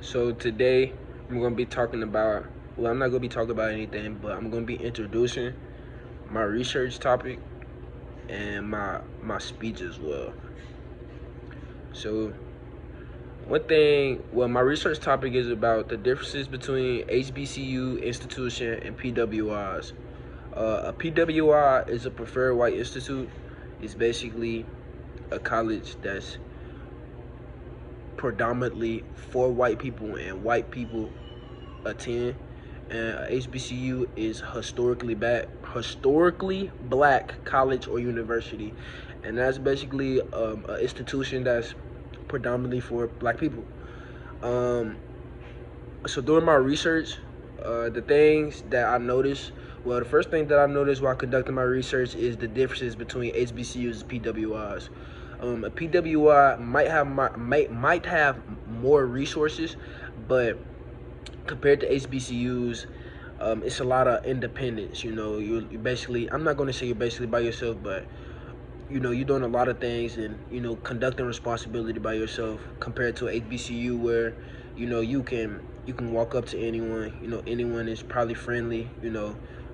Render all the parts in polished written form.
So today I'm going to be talking about, well, I'm not going to be talking about anything, but I'm going to be introducing my research topic and my speech as well. So my research topic is about the differences between HBCU institution and PWIs. A PWI is a preferred white institute. It's basically a college that's predominantly for white people and white people attend. And HBCU is historically black college or university, and that's basically an institution that's predominantly for black people. Um, so during my research, the things that I noticed, well, the first thing that I noticed while conducting my research is the differences between HBCUs and PWIs. A PWI might have more resources, but compared to HBCUs, it's a lot of independence. You basically, I'm not going to say you're basically by yourself, but you're doing a lot of things and conducting responsibility by yourself compared to HBCU where you can walk up to anyone. Anyone is probably friendly.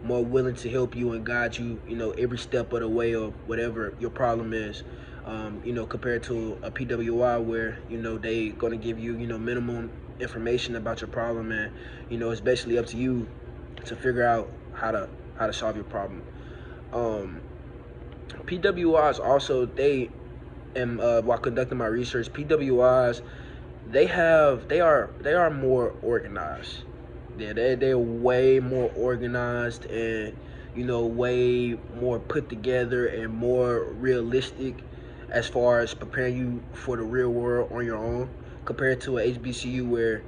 More willing to help you and guide you. Every step of the way of whatever your problem is. Compared to a PWI where they gonna give you minimum information about your problem, and it's basically up to you to figure out how to solve your problem. Um, PWIs also and while conducting my research, PWIs they are more organized. Yeah, they're way more organized and way more put together and more realistic as far as preparing you for the real world on your own compared to a HBCU where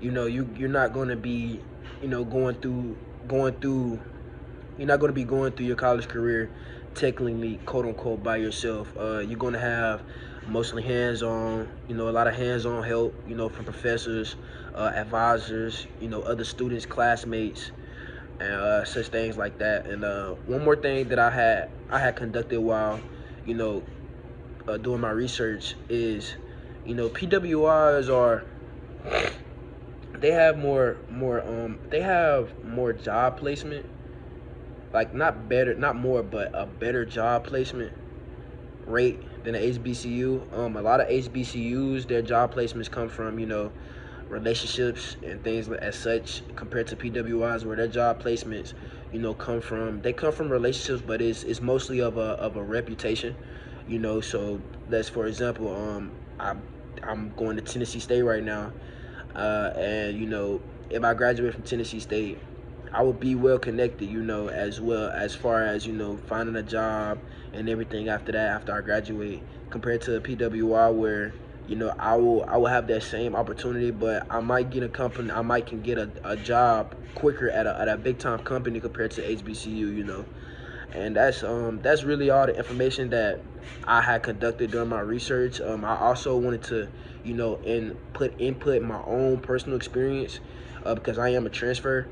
you're not going to be going through you're not going to be going through your college career technically, quote unquote, by yourself. You're going to have mostly hands-on, a lot of hands-on help, from professors, advisors, other students, classmates, and such things like that. And one more thing that I had conducted while, you know, doing my research is, PWIs are they have more job placement, like not better, not more, but a better job placement rate than an HBCU. A lot of HBCUs, their job placements come from relationships and things as such, compared to PWIs where their job placements come from relationships, but it's mostly of a reputation. So that's, for example, I'm going to Tennessee State right now, and if I graduate from Tennessee State, I would be well connected, as well as far as finding a job and everything after that, after I graduate, compared to a PWI where I will have that same opportunity, but I might get a company, I might can get a job quicker at a big time company compared to HBCU, and that's really all the information that I had conducted during my research. I also wanted to, and put input my own personal experience, because I am a transfer.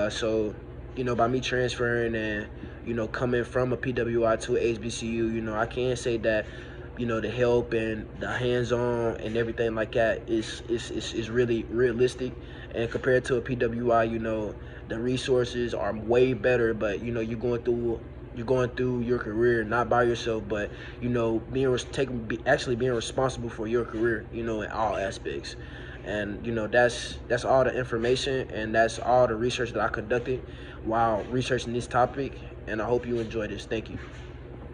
So, by me transferring and coming from a PWI to a HBCU, I can say that the help and the hands-on and everything like that is really realistic. And compared to a PWI, the resources are way better, but you're going through your career not by yourself, but actually being responsible for your career, in all aspects. And that's all the information and that's all the research that I conducted while researching this topic. And I hope you enjoy this. Thank you.